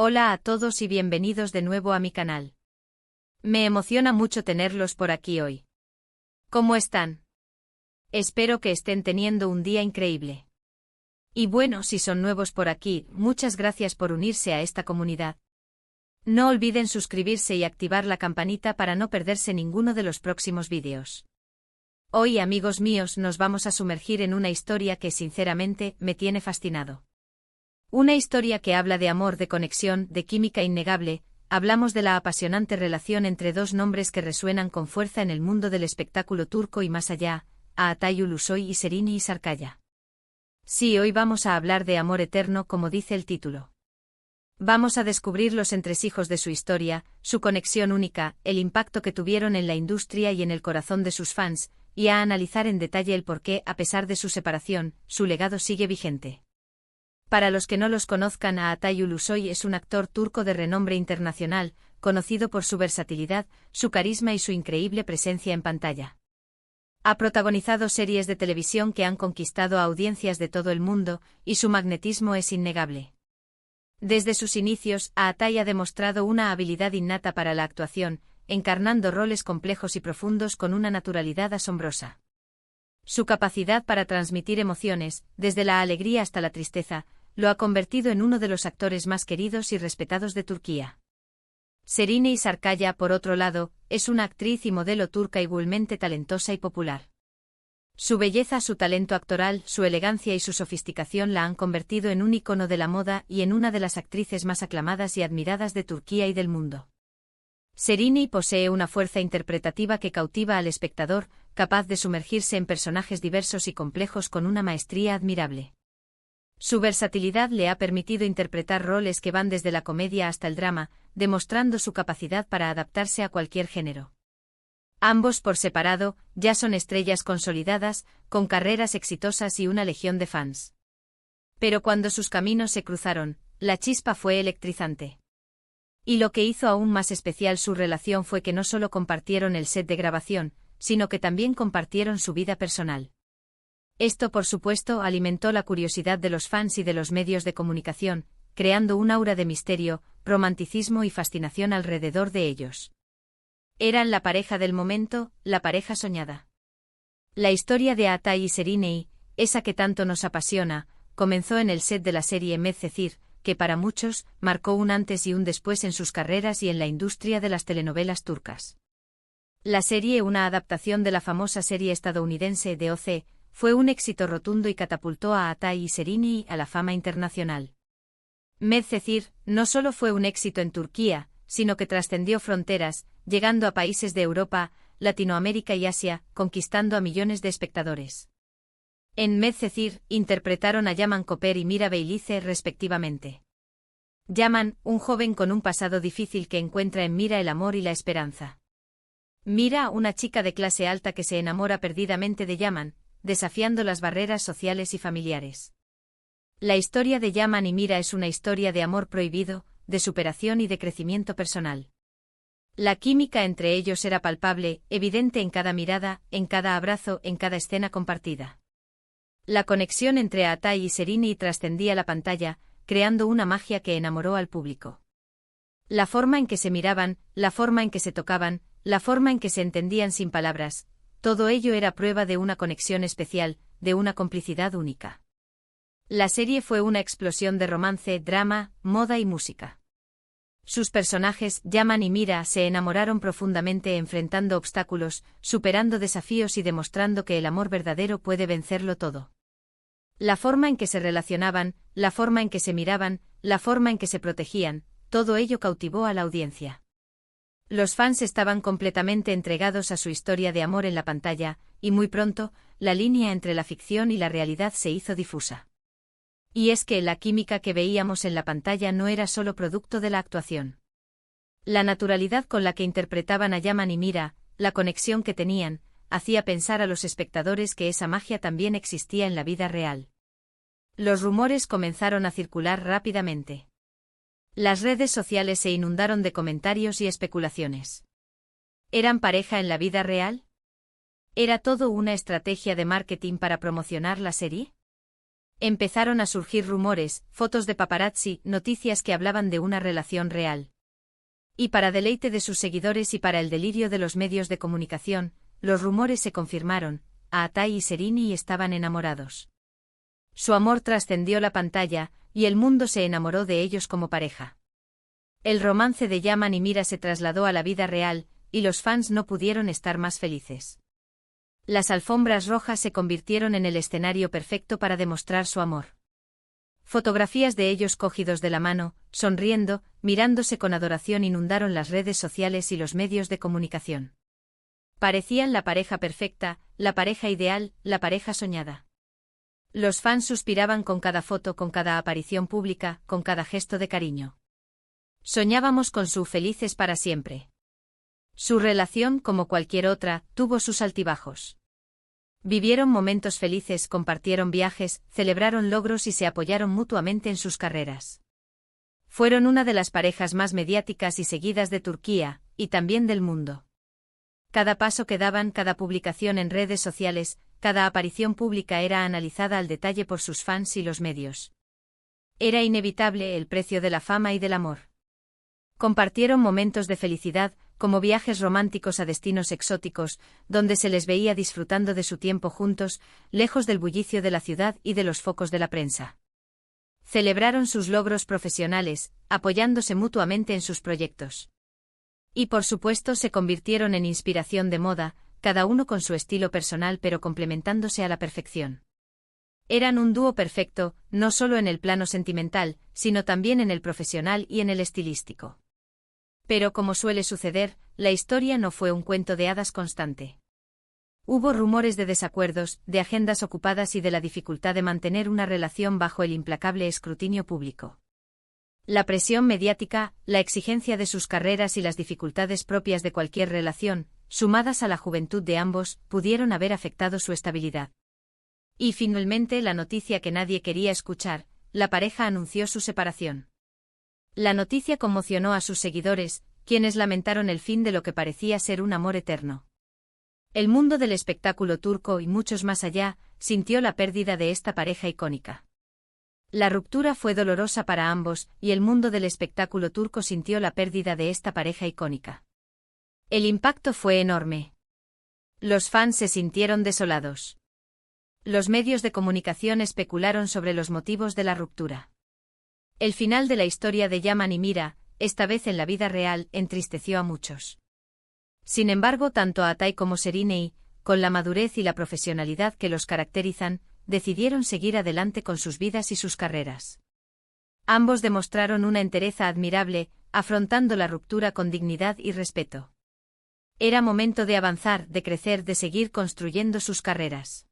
Hola a todos y bienvenidos de nuevo a mi canal. Me emociona mucho tenerlos por aquí hoy. ¿Cómo están? Espero que estén teniendo un día increíble. Y bueno, si son nuevos por aquí, muchas gracias por unirse a esta comunidad. No olviden suscribirse y activar la campanita para no perderse ninguno de los próximos vídeos. Hoy, amigos míos, nos vamos a sumergir en una historia que sinceramente me tiene fascinado. Una historia que habla de amor, de conexión, de química innegable. Hablamos de la apasionante relación entre dos nombres que resuenan con fuerza en el mundo del espectáculo turco y más allá, Aatay Ulusoy y Serine Sarıkaya. Sí, hoy vamos a hablar de amor eterno, como dice el título. Vamos a descubrir los entresijos de su historia, su conexión única, el impacto que tuvieron en la industria y en el corazón de sus fans, y a analizar en detalle el por qué, a pesar de su separación, su legado sigue vigente. Para los que no los conozcan, Aatay Ulusoy es un actor turco de renombre internacional, conocido por su versatilidad, su carisma y su increíble presencia en pantalla. Ha protagonizado series de televisión que han conquistado a audiencias de todo el mundo, y su magnetismo es innegable. Desde sus inicios, Aatay ha demostrado una habilidad innata para la actuación, encarnando roles complejos y profundos con una naturalidad asombrosa. Su capacidad para transmitir emociones, desde la alegría hasta la tristeza, lo ha convertido en uno de los actores más queridos y respetados de Turquía. Serine Sarıkaya, por otro lado, es una actriz y modelo turca igualmente talentosa y popular. Su belleza, su talento actoral, su elegancia y su sofisticación la han convertido en un icono de la moda y en una de las actrices más aclamadas y admiradas de Turquía y del mundo. Serine posee una fuerza interpretativa que cautiva al espectador, capaz de sumergirse en personajes diversos y complejos con una maestría admirable. Su versatilidad le ha permitido interpretar roles que van desde la comedia hasta el drama, demostrando su capacidad para adaptarse a cualquier género. Ambos por separado, ya son estrellas consolidadas, con carreras exitosas y una legión de fans. Pero cuando sus caminos se cruzaron, la chispa fue electrizante. Y lo que hizo aún más especial su relación fue que no solo compartieron el set de grabación, sino que también compartieron su vida personal. Esto, por supuesto, alimentó la curiosidad de los fans y de los medios de comunicación, creando un aura de misterio, romanticismo y fascinación alrededor de ellos. Eran la pareja del momento, la pareja soñada. La historia de Aatay y Serine, esa que tanto nos apasiona, comenzó en el set de la serie Medcezir, que para muchos, marcó un antes y un después en sus carreras y en la industria de las telenovelas turcas. La serie, una adaptación de la famosa serie estadounidense de O.C., fue un éxito rotundo y catapultó a Aatay y Serine a la fama internacional. Medcezir no solo fue un éxito en Turquía, sino que trascendió fronteras, llegando a países de Europa, Latinoamérica y Asia, conquistando a millones de espectadores. En Medcezir, interpretaron a Yaman Koper y Mira Beylice respectivamente. Yaman, un joven con un pasado difícil que encuentra en Mira el amor y la esperanza. Mira, una chica de clase alta que se enamora perdidamente de Yaman, desafiando las barreras sociales y familiares. La historia de Yaman y Mira es una historia de amor prohibido, de superación y de crecimiento personal. La química entre ellos era palpable, evidente en cada mirada, en cada abrazo, en cada escena compartida. La conexión entre Aatay y Serine trascendía la pantalla, creando una magia que enamoró al público. La forma en que se miraban, la forma en que se tocaban, la forma en que se entendían sin palabras, todo ello era prueba de una conexión especial, de una complicidad única. La serie fue una explosión de romance, drama, moda y música. Sus personajes, Yaman y Mira, se enamoraron profundamente enfrentando obstáculos, superando desafíos y demostrando que el amor verdadero puede vencerlo todo. La forma en que se relacionaban, la forma en que se miraban, la forma en que se protegían, todo ello cautivó a la audiencia. Los fans estaban completamente entregados a su historia de amor en la pantalla, y muy pronto, la línea entre la ficción y la realidad se hizo difusa. Y es que la química que veíamos en la pantalla no era solo producto de la actuación. La naturalidad con la que interpretaban a Yaman y Mira, la conexión que tenían, hacía pensar a los espectadores que esa magia también existía en la vida real. Los rumores comenzaron a circular rápidamente. Las redes sociales se inundaron de comentarios y especulaciones. ¿Eran pareja en la vida real? ¿Era todo una estrategia de marketing para promocionar la serie? Empezaron a surgir rumores, fotos de paparazzi, noticias que hablaban de una relación real. Y para deleite de sus seguidores y para el delirio de los medios de comunicación, los rumores se confirmaron, Aatai y Serrini estaban enamorados. Su amor trascendió la pantalla, y el mundo se enamoró de ellos como pareja. El romance de Yaman y Mira se trasladó a la vida real, y los fans no pudieron estar más felices. Las alfombras rojas se convirtieron en el escenario perfecto para demostrar su amor. Fotografías de ellos cogidos de la mano, sonriendo, mirándose con adoración inundaron las redes sociales y los medios de comunicación. Parecían la pareja perfecta, la pareja ideal, la pareja soñada. Los fans suspiraban con cada foto, con cada aparición pública, con cada gesto de cariño. Soñábamos con su felices para siempre. Su relación, como cualquier otra, tuvo sus altibajos. Vivieron momentos felices, compartieron viajes, celebraron logros y se apoyaron mutuamente en sus carreras. Fueron una de las parejas más mediáticas y seguidas de Turquía, y también del mundo. Cada paso que daban, cada publicación en redes sociales, cada aparición pública era analizada al detalle por sus fans y los medios. Era inevitable el precio de la fama y del amor. Compartieron momentos de felicidad, como viajes románticos a destinos exóticos, donde se les veía disfrutando de su tiempo juntos, lejos del bullicio de la ciudad y de los focos de la prensa. Celebraron sus logros profesionales, apoyándose mutuamente en sus proyectos. Y por supuesto se convirtieron en inspiración de moda, cada uno con su estilo personal pero complementándose a la perfección. Eran un dúo perfecto, no solo en el plano sentimental, sino también en el profesional y en el estilístico. Pero como suele suceder, la historia no fue un cuento de hadas constante. Hubo rumores de desacuerdos, de agendas ocupadas y de la dificultad de mantener una relación bajo el implacable escrutinio público. La presión mediática, la exigencia de sus carreras y las dificultades propias de cualquier relación, sumadas a la juventud de ambos, pudieron haber afectado su estabilidad. Y finalmente la noticia que nadie quería escuchar, la pareja anunció su separación. La noticia conmocionó a sus seguidores, quienes lamentaron el fin de lo que parecía ser un amor eterno. El mundo del espectáculo turco y muchos más allá, sintió la pérdida de esta pareja icónica. La ruptura fue dolorosa para ambos, y el mundo del espectáculo turco sintió la pérdida de esta pareja icónica. El impacto fue enorme. Los fans se sintieron desolados. Los medios de comunicación especularon sobre los motivos de la ruptura. El final de la historia de Yaman y Mira, esta vez en la vida real, entristeció a muchos. Sin embargo, tanto Aatai como Serrini, con la madurez y la profesionalidad que los caracterizan, decidieron seguir adelante con sus vidas y sus carreras. Ambos demostraron una entereza admirable, afrontando la ruptura con dignidad y respeto. Era momento de avanzar, de crecer, de seguir construyendo sus carreras.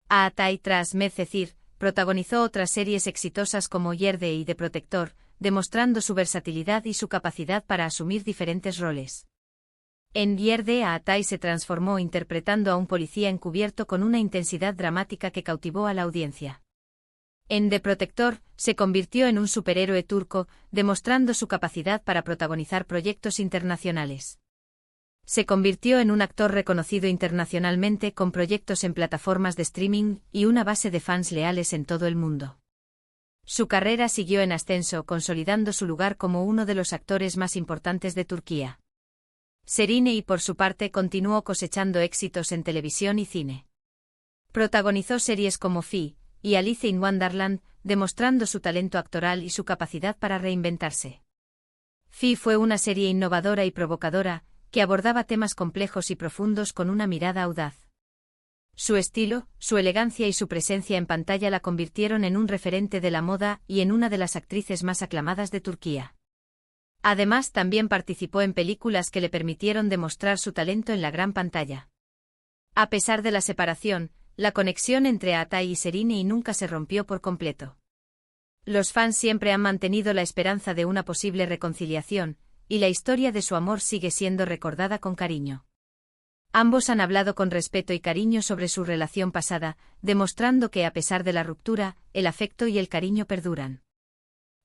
Aatai, tras Medcezir, protagonizó otras series exitosas como Yerde y The Protector, demostrando su versatilidad y su capacidad para asumir diferentes roles. En Yerde, Aatai se transformó interpretando a un policía encubierto con una intensidad dramática que cautivó a la audiencia. En The Protector, se convirtió en un superhéroe turco, demostrando su capacidad para protagonizar proyectos internacionales. Se convirtió en un actor reconocido internacionalmente con proyectos en plataformas de streaming y una base de fans leales en todo el mundo. Su carrera siguió en ascenso, consolidando su lugar como uno de los actores más importantes de Turquía. Serrini, por su parte, continuó cosechando éxitos en televisión y cine. Protagonizó series como Fi y Alice in Wonderland, demostrando su talento actoral y su capacidad para reinventarse. Fi fue una serie innovadora y provocadora, que abordaba temas complejos y profundos con una mirada audaz. Su estilo, su elegancia y su presencia en pantalla la convirtieron en un referente de la moda y en una de las actrices más aclamadas de Turquía. Además, también participó en películas que le permitieron demostrar su talento en la gran pantalla. A pesar de la separación, la conexión entre Aatai y Serrini nunca se rompió por completo. Los fans siempre han mantenido la esperanza de una posible reconciliación, y la historia de su amor sigue siendo recordada con cariño. Ambos han hablado con respeto y cariño sobre su relación pasada, demostrando que a pesar de la ruptura, el afecto y el cariño perduran.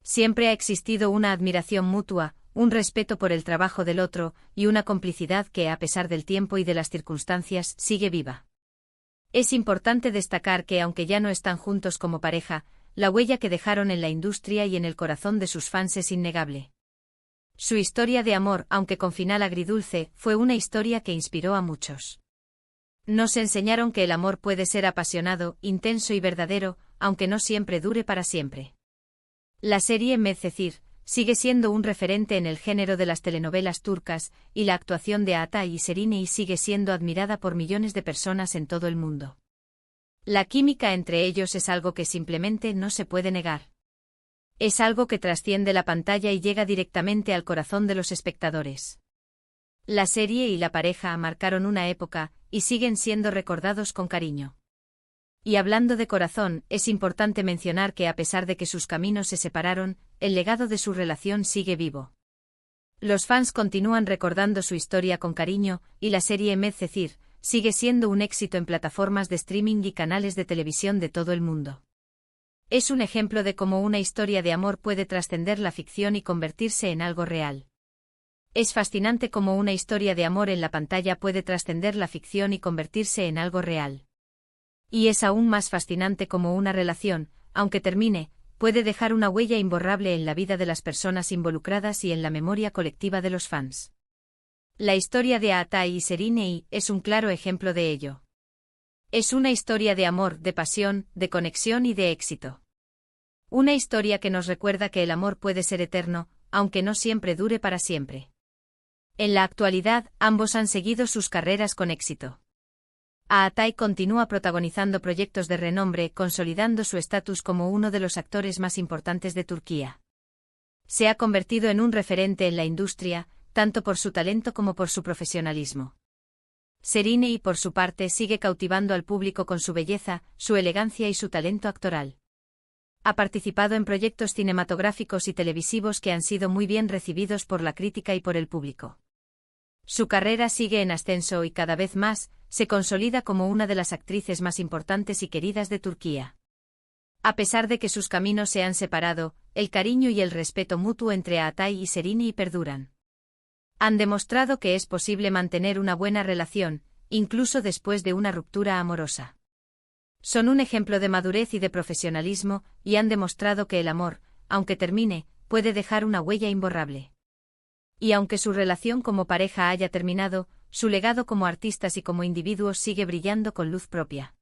Siempre ha existido una admiración mutua, un respeto por el trabajo del otro, y una complicidad que, a pesar del tiempo y de las circunstancias, sigue viva. Es importante destacar que aunque ya no están juntos como pareja, la huella que dejaron en la industria y en el corazón de sus fans es innegable. Su historia de amor, aunque con final agridulce, fue una historia que inspiró a muchos. Nos enseñaron que el amor puede ser apasionado, intenso y verdadero, aunque no siempre dure para siempre. La serie Medcezir sigue siendo un referente en el género de las telenovelas turcas, y la actuación de Atay y Seriney sigue siendo admirada por millones de personas en todo el mundo. La química entre ellos es algo que simplemente no se puede negar. Es algo que trasciende la pantalla y llega directamente al corazón de los espectadores. La serie y la pareja marcaron una época, y siguen siendo recordados con cariño. Y hablando de corazón, es importante mencionar que a pesar de que sus caminos se separaron, el legado de su relación sigue vivo. Los fans continúan recordando su historia con cariño, y la serie Medcezir sigue siendo un éxito en plataformas de streaming y canales de televisión de todo el mundo. Es un ejemplo de cómo una historia de amor puede trascender la ficción y convertirse en algo real. Es fascinante cómo una historia de amor en la pantalla puede trascender la ficción y convertirse en algo real. Y es aún más fascinante cómo una relación, aunque termine, puede dejar una huella imborrable en la vida de las personas involucradas y en la memoria colectiva de los fans. La historia de Atay y Seriney es un claro ejemplo de ello. Es una historia de amor, de pasión, de conexión y de éxito. Una historia que nos recuerda que el amor puede ser eterno, aunque no siempre dure para siempre. En la actualidad, ambos han seguido sus carreras con éxito. Atay continúa protagonizando proyectos de renombre, consolidando su estatus como uno de los actores más importantes de Turquía. Se ha convertido en un referente en la industria, tanto por su talento como por su profesionalismo. Seriney, por su parte, sigue cautivando al público con su belleza, su elegancia y su talento actoral. Ha participado en proyectos cinematográficos y televisivos que han sido muy bien recibidos por la crítica y por el público. Su carrera sigue en ascenso y cada vez más, se consolida como una de las actrices más importantes y queridas de Turquía. A pesar de que sus caminos se han separado, el cariño y el respeto mutuo entre Atay y Seriney perduran. Han demostrado que es posible mantener una buena relación, incluso después de una ruptura amorosa. Son un ejemplo de madurez y de profesionalismo, y han demostrado que el amor, aunque termine, puede dejar una huella imborrable. Y aunque su relación como pareja haya terminado, su legado como artistas y como individuos sigue brillando con luz propia.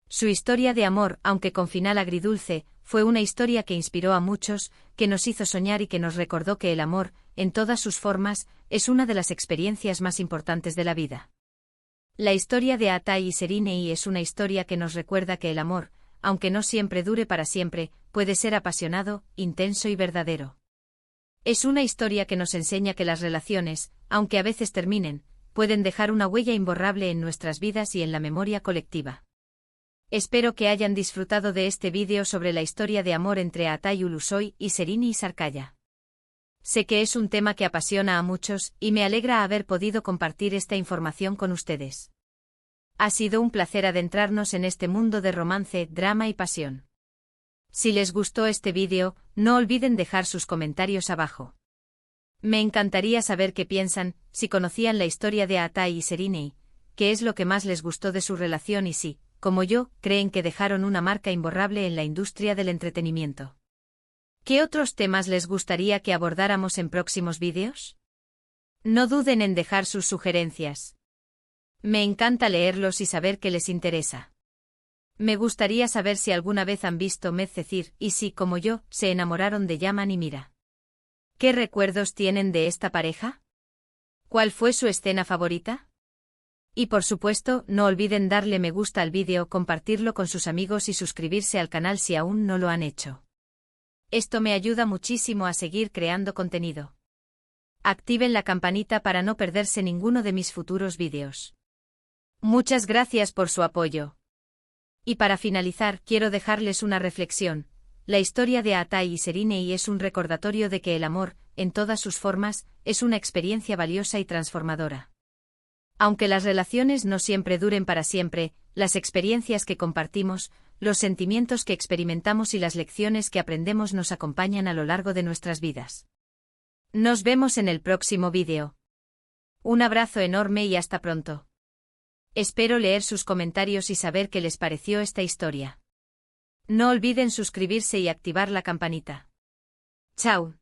Su historia de amor, aunque con final agridulce, fue una historia que inspiró a muchos, que nos hizo soñar y que nos recordó que el amor, en todas sus formas, es una de las experiencias más importantes de la vida. La historia de Atay y Seriney es una historia que nos recuerda que el amor, aunque no siempre dure para siempre, puede ser apasionado, intenso y verdadero. Es una historia que nos enseña que las relaciones, aunque a veces terminen, pueden dejar una huella imborrable en nuestras vidas y en la memoria colectiva. Espero que hayan disfrutado de este vídeo sobre la historia de amor entre Atay Ulusoy y Seriney Sarkaya. Sé que es un tema que apasiona a muchos, y me alegra haber podido compartir esta información con ustedes. Ha sido un placer adentrarnos en este mundo de romance, drama y pasión. Si les gustó este vídeo, no olviden dejar sus comentarios abajo. Me encantaría saber qué piensan, si conocían la historia de Atay y Seriney, qué es lo que más les gustó de su relación y si, como yo, creen que dejaron una marca imborrable en la industria del entretenimiento. ¿Qué otros temas les gustaría que abordáramos en próximos vídeos? No duden en dejar sus sugerencias. Me encanta leerlos y saber qué les interesa. Me gustaría saber si alguna vez han visto Medcezir y si, como yo, se enamoraron de Yaman y Mira. ¿Qué recuerdos tienen de esta pareja? ¿Cuál fue su escena favorita? Y por supuesto, no olviden darle me gusta al vídeo, compartirlo con sus amigos y suscribirse al canal si aún no lo han hecho. Esto me ayuda muchísimo a seguir creando contenido. Activen la campanita para no perderse ninguno de mis futuros vídeos. Muchas gracias por su apoyo. Y para finalizar, quiero dejarles una reflexión. La historia de Atay y Seriney es un recordatorio de que el amor, en todas sus formas, es una experiencia valiosa y transformadora. Aunque las relaciones no siempre duren para siempre, las experiencias que compartimos, los sentimientos que experimentamos y las lecciones que aprendemos nos acompañan a lo largo de nuestras vidas. Nos vemos en el próximo vídeo. Un abrazo enorme y hasta pronto. Espero leer sus comentarios y saber qué les pareció esta historia. No olviden suscribirse y activar la campanita. Chao.